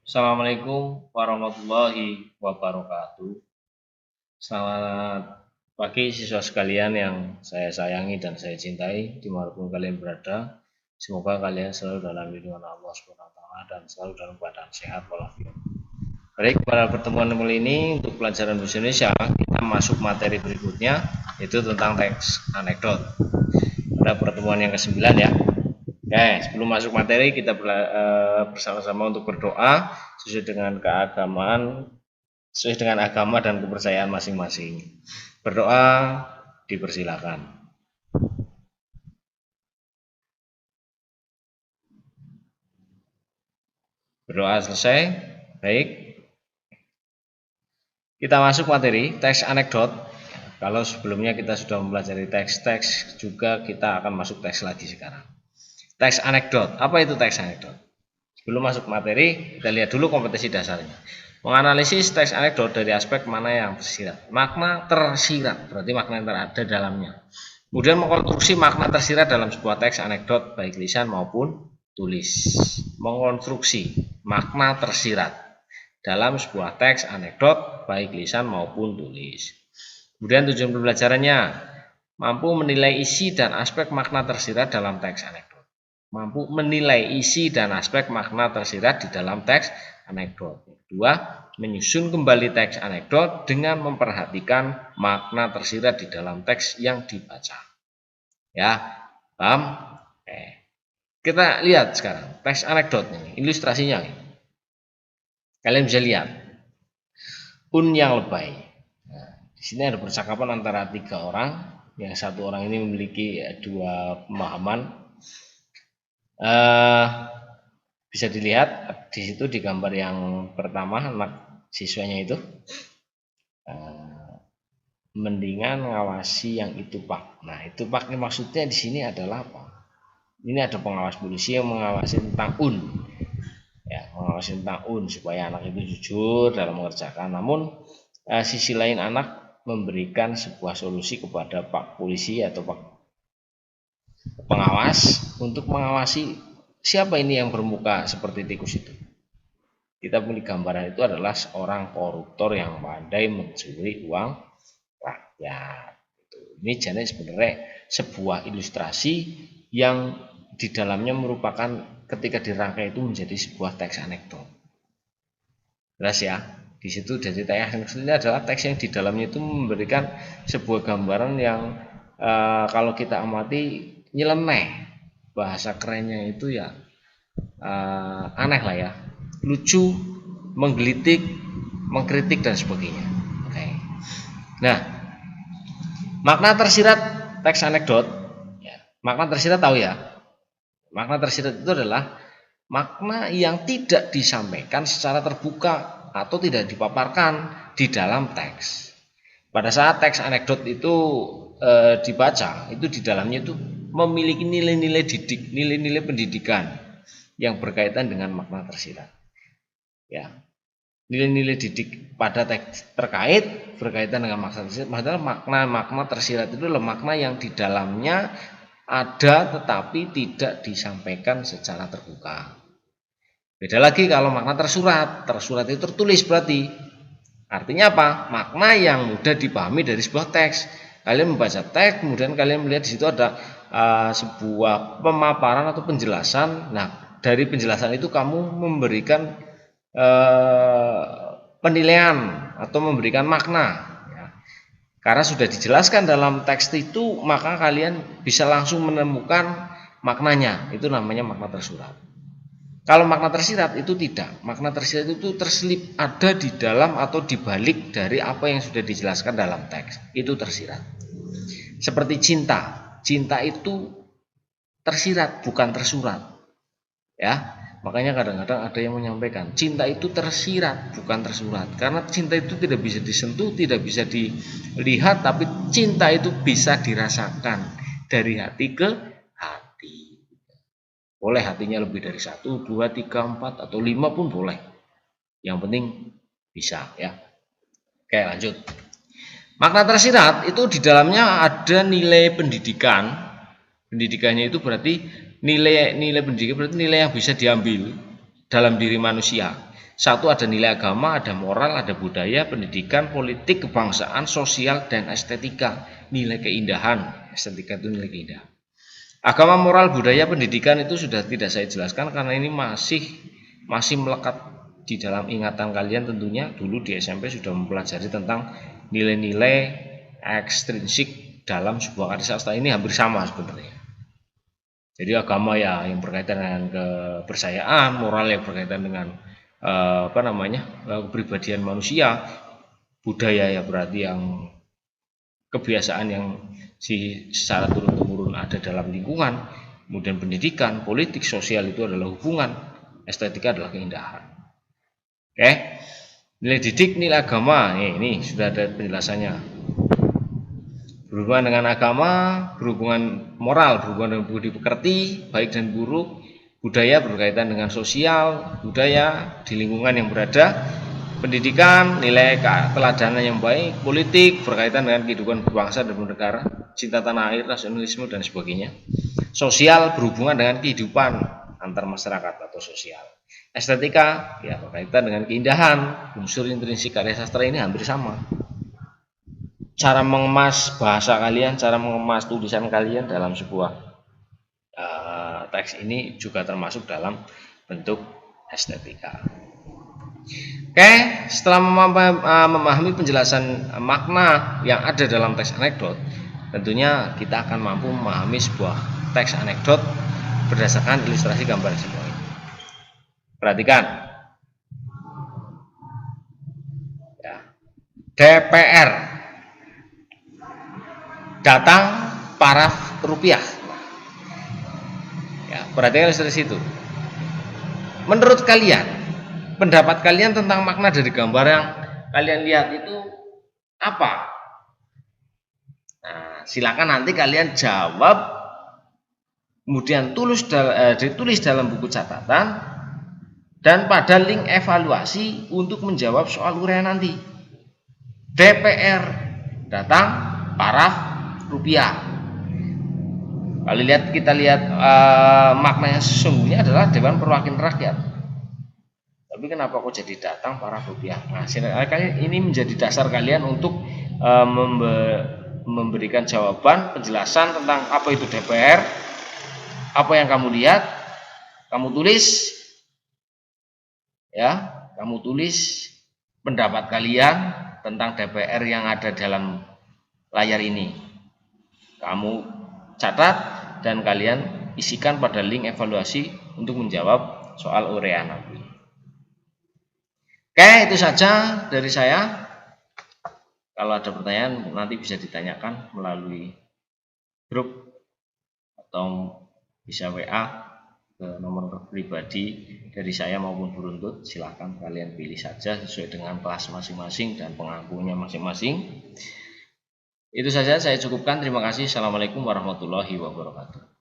Assalamualaikum warahmatullahi wabarakatuh. Selamat pagi siswa sekalian yang saya sayangi dan saya cintai dimanapun kalian berada. Semoga kalian selalu dalam lindungan Allah SWT dan selalu dalam keadaan sehat walafiat. Baik, pada pertemuan kali ini untuk pelajaran bahasa Indonesia kita masuk materi berikutnya yaitu tentang teks anekdot. Pada pertemuan yang ke-9 ya. Oke, sebelum masuk materi kita bersama-sama untuk berdoa sesuai dengan agama dan kepercayaan masing-masing. Berdoa dipersilakan. Berdoa selesai. Baik. Kita masuk materi teks anekdot. Kalau sebelumnya kita sudah mempelajari teks-teks, juga kita akan masuk teks lagi sekarang. Teks anekdot. Apa itu teks anekdot? Sebelum masuk materi, kita lihat dulu kompetensi dasarnya. Menganalisis teks anekdot dari aspek mana yang tersirat. Makna tersirat, berarti makna yang ada dalamnya. Kemudian mengkonstruksi makna tersirat dalam sebuah teks anekdot, baik lisan maupun tulis. Mengkonstruksi makna tersirat dalam sebuah teks anekdot, baik lisan maupun tulis. Kemudian tujuan pembelajarannya, mampu menilai isi dan aspek makna tersirat dalam teks anekdot. Mampu menilai isi dan aspek makna tersirat di dalam teks anekdot. Kedua, menyusun kembali teks anekdot dengan memperhatikan makna tersirat di dalam teks yang dibaca. Ya, paham? Oke. Kita lihat sekarang teks anekdot ini, ilustrasinya. Kalian bisa lihat un yang lebay. Nah, di sini ada percakapan antara 3 orang. Yang satu orang ini memiliki 2 pemahaman. Bisa dilihat di situ di gambar yang pertama anak siswanya itu mendingan ngawasi yang itu Pak. Nah itu Pak ini maksudnya di sini adalah apa? Ini ada pengawas polisi yang mengawasi tentang un, ya mengawasi tentang un supaya anak itu jujur dalam mengerjakan. Namun sisi lain anak memberikan sebuah solusi kepada Pak polisi atau Pak pengawas untuk mengawasi siapa ini yang bermuka seperti tikus itu. Kita punya gambaran itu adalah seorang koruptor yang pandai mencuri uang rakyat. Ini jadi sebenarnya sebuah ilustrasi yang di dalamnya merupakan ketika dirangkai itu menjadi sebuah teks anekdot. Jelas ya? Di situ jadi teks anekdot ini adalah teks yang di dalamnya itu memberikan sebuah gambaran yang kalau kita amati nyeleneh. Bahasa kerennya itu ya aneh lah ya, lucu, menggelitik, mengkritik dan sebagainya. Oke. Nah, makna tersirat teks anekdot, ya, makna tersirat tahu ya? Makna tersirat itu adalah makna yang tidak disampaikan secara terbuka atau tidak dipaparkan di dalam teks. Pada saat teks anekdot itu dibaca, itu di dalamnya itu memiliki nilai-nilai didik, nilai-nilai pendidikan yang berkaitan dengan makna tersirat. Ya, nilai-nilai didik pada teks terkait berkaitan dengan makna tersirat. Maksudnya makna tersirat itu adalah makna yang di dalamnya ada tetapi tidak disampaikan secara terbuka. Beda lagi kalau makna tersurat. Tersurat itu tertulis berarti. Artinya apa? Makna yang mudah dipahami dari sebuah teks. Kalian membaca teks, kemudian kalian melihat di situ ada sebuah pemaparan atau penjelasan. Nah, dari penjelasan itu kamu memberikan penilaian atau memberikan makna. Ya. Karena sudah dijelaskan dalam teks itu, maka kalian bisa langsung menemukan maknanya. Itu namanya makna tersurat. Kalau makna tersirat itu tidak. Makna tersirat itu terselip ada di dalam atau di balik dari apa yang sudah dijelaskan dalam teks. Itu tersirat. Seperti cinta. Cinta itu tersirat bukan tersurat. Ya. Makanya kadang-kadang ada yang menyampaikan cinta itu tersirat bukan tersurat. Karena cinta itu tidak bisa disentuh, tidak bisa dilihat, tapi cinta itu bisa dirasakan dari hati ke hati. Boleh hatinya lebih dari 1, 2, 3, 4 atau 5 pun boleh. Yang penting bisa ya. Oke, lanjut. Makna tersirat itu di dalamnya ada nilai pendidikan. Pendidikannya itu berarti nilai pendidikan berarti nilai yang bisa diambil dalam diri manusia. Satu, ada nilai agama, ada moral, ada budaya, pendidikan, politik, kebangsaan, sosial, dan estetika. Nilai keindahan. Estetika itu nilai keindahan. Agama, moral, budaya, pendidikan itu sudah tidak saya jelaskan karena ini masih melekat di dalam ingatan kalian tentunya. Dulu di SMP sudah mempelajari tentang nilai-nilai ekstrinsik dalam sebuah karya sastra. Ini hampir sama sebenarnya. Jadi agama ya yang berkaitan dengan kepercayaan, moral yang berkaitan dengan kepribadian manusia, budaya ya berarti yang kebiasaan yang secara turun-temurun ada dalam lingkungan, kemudian pendidikan, politik, sosial itu adalah hubungan, estetika adalah keindahan. Oke, nilai didik, nilai agama, ini sudah ada penjelasannya. Berhubungan dengan agama, berhubungan moral, berhubungan dengan budi pekerti, baik dan buruk, budaya berkaitan dengan sosial, budaya di lingkungan yang berada, pendidikan, nilai keteladanan yang baik, politik berkaitan dengan kehidupan berbangsa dan bernegara, cinta tanah air, nasionalisme dan sebagainya. Sosial berhubungan dengan kehidupan antar masyarakat atau sosial. Estetika ya berkaitan dengan keindahan, unsur intrinsik karya sastra ini hampir sama. Cara mengemas bahasa kalian, cara mengemas tulisan kalian dalam sebuah teks ini juga termasuk dalam bentuk estetika. Oke, setelah memahami penjelasan makna yang ada dalam teks anekdot, tentunya kita akan mampu memahami sebuah teks anekdot berdasarkan ilustrasi gambar semua ini. Perhatikan. Ya. DPR datang paraf rupiah. Ya, perhatikan ilustrasi itu. Menurut kalian, pendapat kalian tentang makna dari gambar yang kalian lihat itu apa? Nah, silakan nanti kalian jawab, kemudian ditulis dalam buku catatan dan pada link evaluasi untuk menjawab soal uraian nanti. DPR datang paraf rupiah. Kalau kita lihat maknanya sesungguhnya adalah Dewan Perwakilan Rakyat. Tapi kenapa kok jadi datang paraf rupiah? Nah, ini menjadi dasar kalian untuk memberikan jawaban, penjelasan tentang apa itu DPR, apa yang kamu lihat, kamu tulis, ya, kamu tulis pendapat kalian tentang DPR yang ada dalam layar ini. Kamu catat dan kalian isikan pada link evaluasi untuk menjawab soal uraian nanti. Oke, itu saja dari saya. Kalau ada pertanyaan nanti bisa ditanyakan melalui grup atau bisa WA ke nomor pribadi dari saya maupun Buruntut. Silahkan kalian pilih saja sesuai dengan kelas masing-masing dan pengampunya masing-masing. Itu saja saya cukupkan. Terima kasih. Assalamualaikum warahmatullahi wabarakatuh.